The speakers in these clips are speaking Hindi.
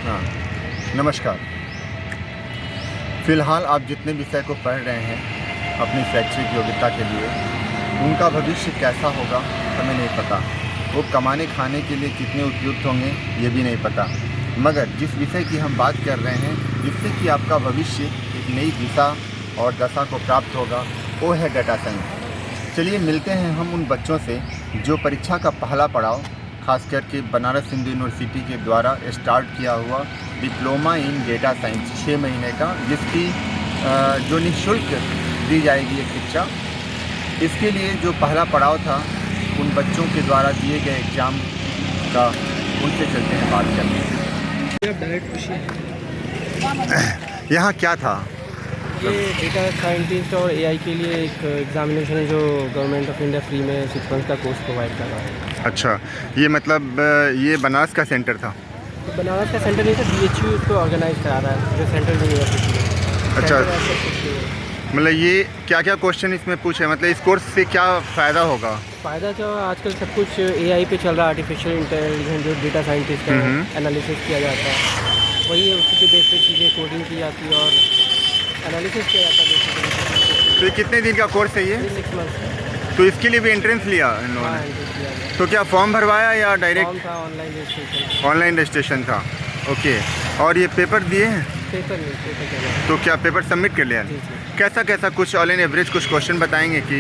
हाँ, नमस्कार। फ़िलहाल आप जितने विषय को पढ़ रहे हैं अपनी शैक्षिक योग्यता के लिए, उनका भविष्य कैसा होगा हमें नहीं पता। वो कमाने खाने के लिए कितने उपयुक्त होंगे ये भी नहीं पता। मगर जिस विषय की हम बात कर रहे हैं, जिससे कि आपका भविष्य एक नई दिशा और दशा को प्राप्त होगा, वो है डाटा साइंस। चलिए मिलते हैं हम उन बच्चों से जो परीक्षा का पहला पड़ाव खास करके बनारस हिंदू यूनिवर्सिटी के द्वारा स्टार्ट किया हुआ डिप्लोमा इन डेटा साइंस 6 महीने का, जिसकी जो निःशुल्क दी जाएगी एक शिक्षा, इसके लिए जो पहला पड़ाव था उन बच्चों के द्वारा दिए गए एग्ज़ाम का, उनसे चलते हैं बात करने। यहाँ क्या था? ये डेटा साइंटिस्ट और एआई के लिए एक एग्जामिनेशन है जो गवर्नमेंट ऑफ इंडिया फ्री में 6 मंथ का कोर्स प्रोवाइड कर रहा है। अच्छा, ये मतलब ये बनारस का सेंटर था? तो बनारस का सेंटर नहीं था, BHU इसको ऑर्गेनाइज करा रहा है जो सेंट्रल यूनिवर्सिटी है। अच्छा, मतलब ये क्या क्या क्वेश्चन इसमें पूछे, मतलब इस कोर्स से क्या फ़ायदा होगा? फ़ायदा जो आजकल सब कुछ एआई पे चल रहा है, आर्टिफिशियल इंटेलिजेंस, जो डेटा साइंटिस्ट है एनालिसिस किया जाता है, वही है, उसी के बेस पे चीज़ें कोडिंग की जाती है और एनालिसिस किया जाता है। तो ये कितने दिन का कोर्स है ये? 6 मंथ। तो इसके लिए भी एंट्रेंस लिया इन लोगों ने? तो क्या फॉर्म भरवाया या डायरेक्ट? था ऑनलाइन रजिस्ट्रेशन। ऑनलाइन रजिस्ट्रेशन था, ओके। और ये पेपर दिए हैं? पेपर नहीं, पेपर क्या? तो क्या पेपर सबमिट कर लिया? कैसा कैसा कुछ ऑल इन एवरेज कुछ क्वेश्चन बताएंगे कि?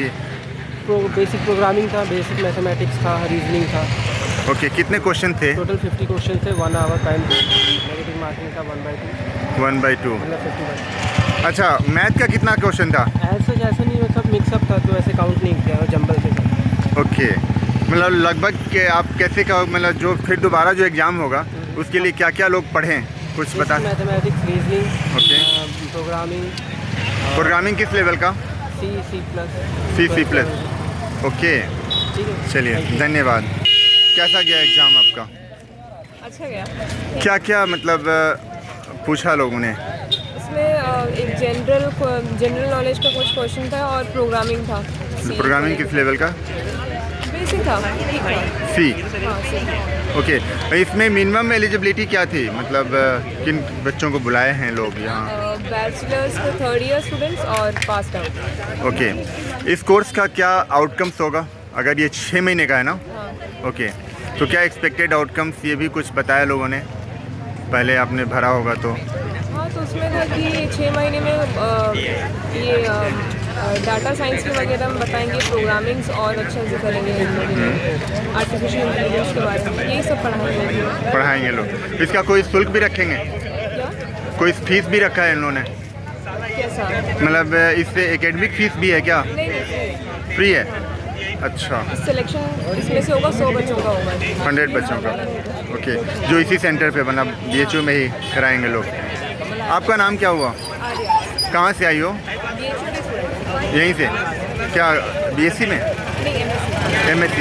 बेसिक प्रोग्रामिंग था, बेसिक मैथमेटिक्स था, रीजनिंग था। ओके, कितने क्वेश्चन थे? टोटल 50 क्वेश्चन थे, 1 आवर टाइम। नेगेटिव मार्किंग था 1/2। 1/2 मतलब 50। अच्छा, मैथ का कितना क्वेश्चन था? ऐसा जैसा नहीं, सब मिक्सअप था तो ऐसे काउंट नहीं किया, जंबल थे सब। ओके, मतलब लगभग के आप कैसे का, मतलब जो फिर दोबारा जो एग्ज़ाम होगा उसके लिए क्या क्या लोग पढ़ें, कुछ बता? Mathematics, reasoning, okay. Programming. Programming किस लेवल का? C++। ओके, ठीक है, चलिए धन्यवाद। कैसा गया एग्ज़ाम आपका? अच्छा गया। क्या क्या मतलब पूछा लोगों ने? इसमें एक जनरल नॉलेज का कुछ क्वेश्चन था और प्रोग्रामिंग था। प्रोग्रामिंग किस लेवल का? बेसिक था, ठीक था। सी। हाँ, सी। ओके, इसमें मिनिमम एलिजिबिलिटी क्या थी, मतलब किन बच्चों को बुलाए हैं लोग यहाँ? बैचलर्स के 3rd ईयर स्टूडेंट्स और पास आउट। ओके, इस कोर्स का क्या आउटकम्स होगा अगर ये 6 महीने का है ना? हाँ। ओके, तो क्या एक्सपेक्टेड आउटकम्स ये भी कुछ बताया लोगों ने? पहले आपने भरा होगा तो? हाँ, तो उसमें था कि 6 महीने में ये डाटा साइंस के वगैरह हम बताएंगे, प्रोग्रामिंग्स और अच्छा से करेंगे, आर्टिफिशियल इंटेलिजेंस के बारे में यही सब पढ़ाएंगे लोग। इसका कोई शुल्क भी रखेंगे? क्या? कोई फीस भी रखा है इन्होंने? कैसा? मतलब इससे एकेडमिक फीस भी है क्या? नहीं, फ्री है? अच्छा, सिलेक्शन इसमें से होगा 100 बच्चों का होगा। 100 बच्चों का, ओके, जो इसी सेंटर पे बना BHU में ही कराएंगे लोग। आपका नाम क्या हुआ? कहाँ से आई हो? यहीं से? क्या BSc में? MSc।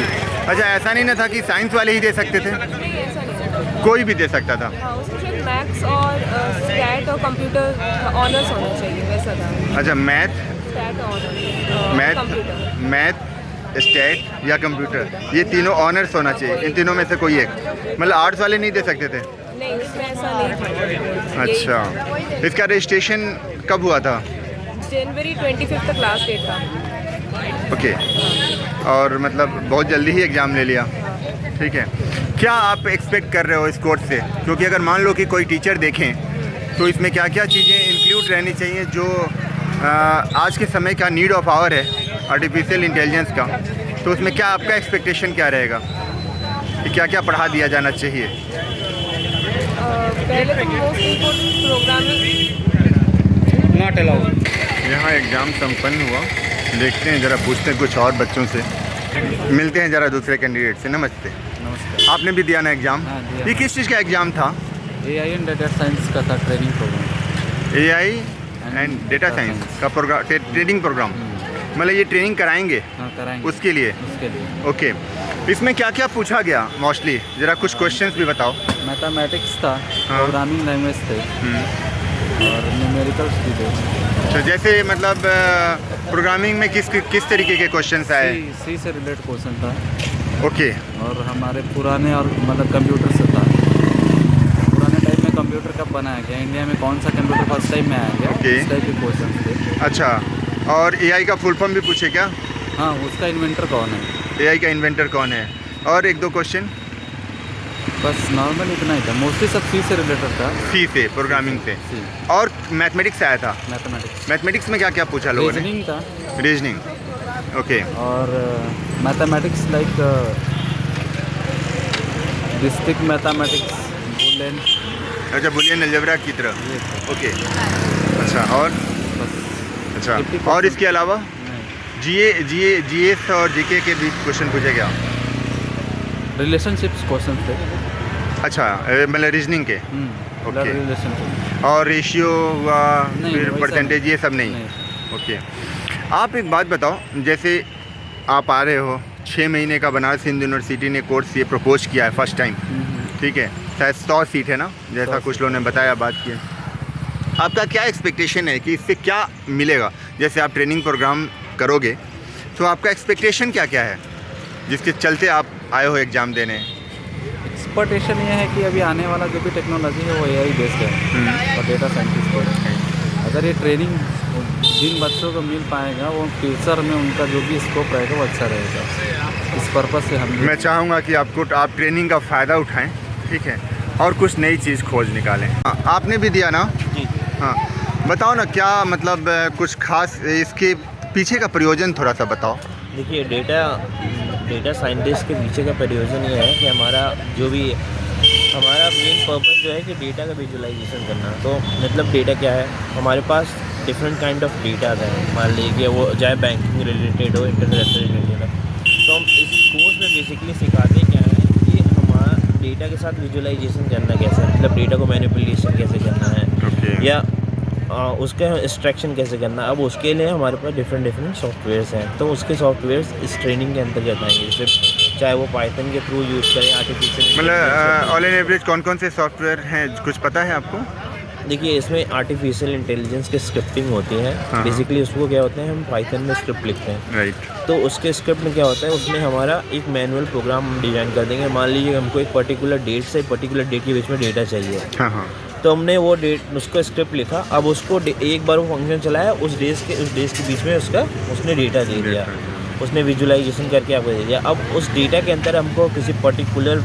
अच्छा, ऐसा नहीं ना था कि साइंस वाले ही दे सकते थे? नहीं, ऐसा नहीं। कोई भी दे सकता था? हाँ, उसमें मैथ्स और स्टैट और कंप्यूटर ऑनर्स होना चाहिए, वैसा था। अच्छा, math, stat honours, computer. Math, stat या कंप्यूटर, ये तीनों ऑनर्स होना चाहिए, इन तीनों में से कोई एक। मतलब आर्ट्स वाले नहीं दे सकते थे? नहीं, इसमें ऐसा नहीं था। अच्छा, इसका रजिस्ट्रेशन कब हुआ था? जनवरी 25 तक लास्ट डेट था। ओके, और मतलब बहुत जल्दी ही एग्ज़ाम ले लिया, ठीक है। क्या आप एक्सपेक्ट कर रहे हो इस कोर्स से? क्योंकि अगर मान लो कि कोई टीचर देखें तो इसमें क्या क्या चीज़ें इंक्लूड रहनी चाहिए जो आज के समय का नीड ऑफ आवर है आर्टिफिशियल इंटेलिजेंस का, तो उसमें क्या आपका एक्सपेक्टेशन क्या रहेगा कि क्या क्या पढ़ा दिया जाना चाहिए? पहले तो most important programming. Not allowed. यहाँ एग्ज़ाम संपन्न हुआ, देखते हैं ज़रा, पूछते हैं कुछ और बच्चों से, मिलते हैं ज़रा दूसरे कैंडिडेट से। नमस्ते। नमस्कार। आपने भी दिया ना एग्ज़ाम? हाँ, दिया। ये किस चीज़ का एग्ज़ाम था? एआई एंड डेटा साइंस का था, ट्रेनिंग प्रोग्राम। AI एंड डेटा साइंस का प्रोग्राम, ट्रेनिंग प्रोग्राम। मतलब ये ट्रेनिंग कराएंगे? हाँ, कराएंगे। उसके लिए? ओके, इसमें क्या क्या पूछा गया मोस्टली, ज़रा कुछ क्वेश्चंस भी बताओ। मैथमेटिक्स था, हाँ। प्रोग्रामिंग लैंग्वेज थे और न्यूमेरिकल्स भी थे। अच्छा, जैसे मतलब प्रोग्रामिंग में किस तरीके के क्वेश्चंस आए? सी से रिलेटेड क्वेश्चन था। ओके, और हमारे पुराने और मतलब कंप्यूटर से था, पुराने टाइम में कंप्यूटर बनाया गया। इंडिया में कौन सा कंप्यूटर फर्स्ट टाइम में आया गया, Okay. इस टाइप के क्वेश्चन थे। अच्छा, और एआई का फुल फॉर्म भी पूछे क्या? हाँ, उसका इन्वेंटर कौन है? एआई का इन्वेंटर कौन है? और एक दो क्वेश्चन बस नॉर्मल इतना ही था, मोस्टली सब सी से रिलेटेड था। सी से, प्रोग्रामिंग से। सी, और मैथमेटिक्स आया था। मैथमेटिक्स, मैथमेटिक्स में क्या क्या पूछा लोगों ने? रीजनिंग था। Reasoning, okay. और mathematics like discrete mathematics, Boolean, अच्छा, बुलियन अलजेब्रा की तरह, ये था। ओके। अच्छा, और बस अच्छा, 50% और इसके अलावा नहीं, जीएस और जीके के भी क्वेश्चन पूछे क्या? रिलेशनशिप्स क्वेश्चन थे। अच्छा, मतलब रीजनिंग के, ब्लड Okay. रिलेशनशिप और रेशियो व नहीं, फिर वैसा परसेंटेज ये सब नहीं? नहीं। ओके। आप एक बात बताओ, जैसे आप आ रहे हो, 6 महीने का बनारस हिंदू यूनिवर्सिटी ने कोर्स ये प्रपोज किया है फर्स्ट टाइम, ठीक है, शायद 100 सीट है ना, जैसा 100 कुछ लोगों ने बताया, बात की। आपका क्या एक्सपेक्टेशन है कि इससे क्या मिलेगा? जैसे आप ट्रेनिंग प्रोग्राम करोगे तो आपका एक्सपेक्टेशन क्या क्या है जिसके चलते आप आए हो एग्ज़ाम देने? एक्सपेक्टेशन ये है कि अभी आने वाला जो भी टेक्नोलॉजी है वो एआई बेस्ड है और डेटा साइंटिस्ट को। अगर ये ट्रेनिंग जिन बच्चों को मिल पाएगा वो फ्यूचर में उनका जो भी स्कोप रहेगा वो अच्छा रहेगा। इस पर्पज़ से हम मैं चाहूँगा कि आप ट्रेनिंग का फ़ायदा उठाएं, ठीक है, और कुछ नई चीज़ खोज निकालें। आपने भी दिया ना? जी। हाँ, बताओ ना, क्या मतलब कुछ खास इसके पीछे का प्रयोजन थोड़ा सा बताओ। देखिए, डेटा साइंटिस्ट के पीछे का प्रयोजन ये है कि हमारा मेन पर्पस जो है कि डेटा का विजुअलाइजेशन करना। तो मतलब डेटा क्या है, हमारे पास डिफरेंट काइंड ऑफ डेटा है। मान लीजिए वो चाहे बैंकिंग रिलेटेड हो, इंटरनेट से रिलेटेड हो, तो हम इस कोर्स में बेसिकली सिखाते क्या है कि हमारा डेटा के साथ विजुअलाइजेशन करना कैसे है, मतलब डेटा को मैनिपुलेशन कैसे करना है, ओके। या उसका एक्सट्रैक्शन कैसे करना। अब उसके लिए हमारे पास डिफरेंट सॉफ्टवेयर्स हैं, तो उसके सॉफ्टवेयर्स इस ट्रेनिंग के अंतर्गत आएंगे। जैसे चाहे वो पाइथन के थ्रू यूज़ करें, आर्टिफिशियल मतलब ऑल एन एवरेज कौन कौन से सॉफ्टवेयर हैं, कुछ पता है आपको? देखिए, इसमें आर्टिफिशियल इंटेलिजेंस की स्क्रिप्टिंग होती है। हाँ। बेसिकली उसको क्या होता है, हम पाइथन में स्क्रिप्ट लिखते हैं। राइट। तो उसके स्क्रिप्ट में क्या होता है, उसमें हमारा एक मैनुअल प्रोग्राम हम डिज़ाइन कर देंगे। मान लीजिए हमको एक पर्टिकुलर डेट से पर्टिकुलर डेट के बीच में डेटा चाहिए, हाँ हाँ, तो हमने वो डेट उसको स्क्रिप्ट लिखा। अब उसको एक बार वो फंक्शन चलाया, उस डेज के बीच में उसने डेटा दे दिया, उसने विजुअलाइजेशन करके आपको दे दिया। अब उस डेटा के अंदर हमको किसी पर्टिकुलर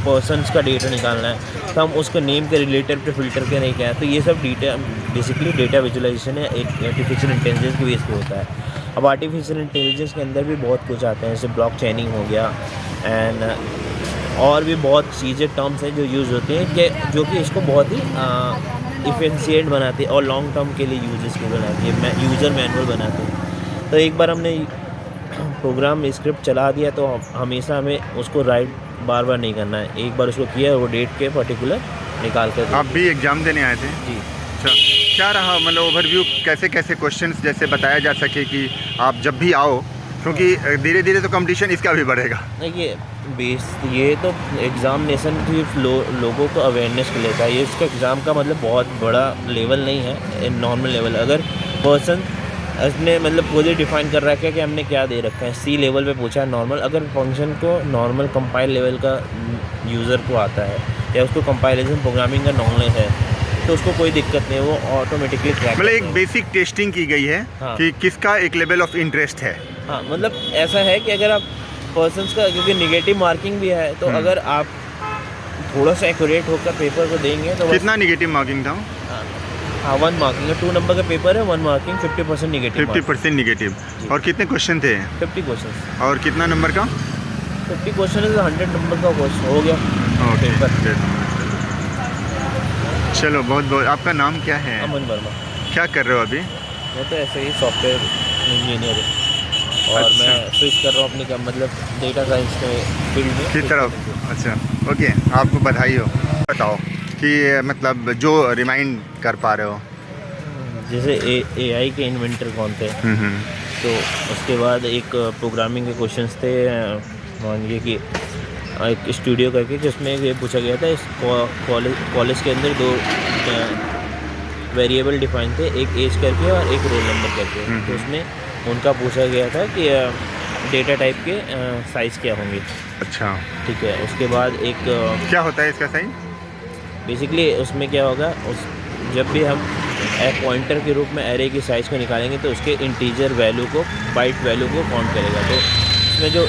पर्सन्स का डेटा निकालना है, तो हम उसको नेम के रिलेटेड पे फिल्टर के नहीं क्या है। तो ये सब डेटा बेसिकली डेटा विजुअलाइजेशन है, एक आर्टिफिशियल इंटेलिजेंस के बेस पे होता है। अब आर्टिफिशियल इंटेलिजेंस के अंदर भी बहुत कुछ आते हैं, जैसे ब्लॉक चेनिंग हो गया एंड और भी बहुत चीज़ें टर्म्स हैं जो यूज़ होती हैं कि जो कि इसको बहुत ही इफिशिएंट बनाती है और लॉन्ग टर्म के लिए यूजेस के बनाती है, यूज़र मैनुअल बनाते हैं। तो एक बार हमने प्रोग्राम स्क्रिप्ट चला दिया तो हमेशा हमें उसको राइट बार बार नहीं करना है। एक बार उसको किया, वो डेट के पर्टिकुलर निकाल कर आप भी एग्ज़ाम देने आए थे? जी। अच्छा, क्या रहा मतलब ओवरव्यू, कैसे कैसे क्वेश्चंस जैसे बताया जा सके कि आप जब भी आओ, क्योंकि धीरे धीरे तो कंपटीशन इसका भी बढ़ेगा। देखिए, ये तो एग्ज़ामिनेशन सिर्फ लोगों को अवेयरनेस के लिए था। ये इसका एग्ज़ाम का मतलब बहुत बड़ा लेवल नहीं है, नॉर्मल लेवल। अगर पर्सन उसने मतलब खुद ही डिफाइन कर रखा है कि हमने क्या दे रखा है, सी लेवल पे पूछा है नॉर्मल। अगर फंक्शन को नॉर्मल कंपाइल लेवल का यूज़र को आता है या उसको कंपाइलेशन प्रोग्रामिंग का नॉलेज है तो उसको कोई दिक्कत नहीं है, वो ऑटोमेटिकली क्रैक। मतलब एक बेसिक टेस्टिंग की गई है हाँ। कि किसका एक लेवल ऑफ इंटरेस्ट है। हाँ, मतलब ऐसा है कि अगर आप पर्सन्स का, क्योंकि नेगेटिव मार्किंग भी है, तो अगर आप थोड़ा सा एक्यूरेट होकर पेपर को देंगे तो कितना निगेटिव मार्किंग था? हाँ, 1 मार्किंग है, 2 नंबर का पेपर है, 1 मार्किंग, 50% निगेटिव। 50% निगेटिव। और कितने क्वेश्चन थे? 50 क्वेश्चन। और कितना नंबर का? 50 क्वेश्चन है तो 100 नंबर का क्वेश्चन हो गया ओके, पेपर। चलो, बहुत बहुत। आपका नाम क्या है? अमन वर्मा। क्या कर रहे हो अभी? मैं तो ऐसे ही सॉफ्टवेयर इंजीनियर है और अच्छा। मैं स्विच कर रहा हूँ अपनी मतलब डेटा साइंस के फील्ड में किस तरफ? अच्छा, ओके, आपको बधाई हो। बताओ कि मतलब जो रिमाइंड कर पा रहे हो। जैसे AI के इन्वेंटर कौन थे, तो उसके बाद एक प्रोग्रामिंग के क्वेश्चंस थे। मानिए कि एक स्टूडियो करके जिसमें ये पूछा गया था, इस कॉलेज के अंदर 2 वेरिएबल डिफाइन थे, एक एज करके और एक रोल नंबर करके। तो उसमें उनका पूछा गया था कि डेटा टाइप के साइज़ क्या होंगे। अच्छा, ठीक है। उसके बाद एक क्या होता है इसका साइन? बेसिकली उसमें क्या होगा, उस जब भी हम पॉइंटर के रूप में एरे की साइज़ को निकालेंगे तो उसके इंटीजर वैल्यू को, बाइट वैल्यू को काउंट करेगा। तो इसमें जो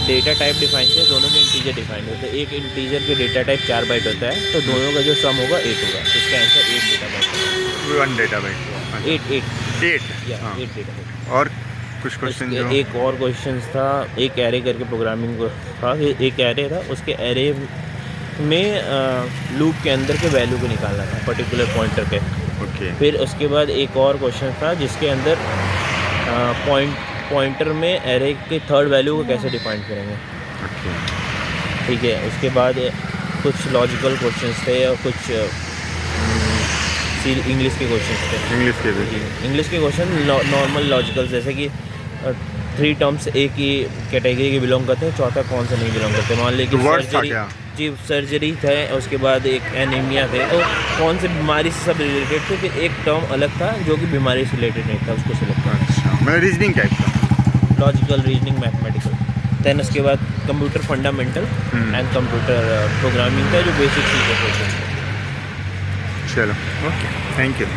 डेटा टाइप डिफाइन है, दोनों के इंटीजर डिफाइंड होते हैं। एक इंटीजर के डेटा टाइप 4 बाइट होता है, तो दोनों का जो सम होगा 8 होगा। तो इसका आंसर 8 डेटा बाइट होगा। 1 डेटा बाइट 8 8 हाँ। 8 डेटा बाइट। और कुछ क्वेश्चन जो एक और क्वेश्चन था, एक एरे करके प्रोग्रामिंग को था, एक एरे था, उसके एरे में लूप के अंदर के वैल्यू को निकालना था पर्टिकुलर पॉइंटर के। ओके फिर उसके बाद एक और क्वेश्चन था जिसके अंदर पॉइंटर में एरे के थर्ड वैल्यू को कैसे डिफाइन करेंगे। ओके ठीक है, उसके बाद कुछ लॉजिकल क्वेश्चंस थे और कुछ इंग्लिश के क्वेश्चंस थे। इंग्लिश के क्वेश्चन नॉर्मल लॉजिकल, जैसे कि 3 टर्म्स एक ही कैटेगरी के बिलोंग करते हैं, चौथा कौन सा नहीं बिलोंग करते। मान लीजिए कि वर्ड्स था सर्जरी, क्या? जी सर्जरी थे, उसके बाद एक एनीमिया थे, तो कौन से बीमारी से सब रिलेटेड थे। फिर एक टर्म अलग था जो कि बीमारी से रिलेटेड नहीं था, उसको सिलेक्ट करना। अच्छा, मतलब रीजनिंग टाइप का। Logical, reasoning, mathematical. दैन उसके बाद computer fundamental and computer programming का जो बेसिक चीज़ें होती हैं। चलो ओके, थैंक यू।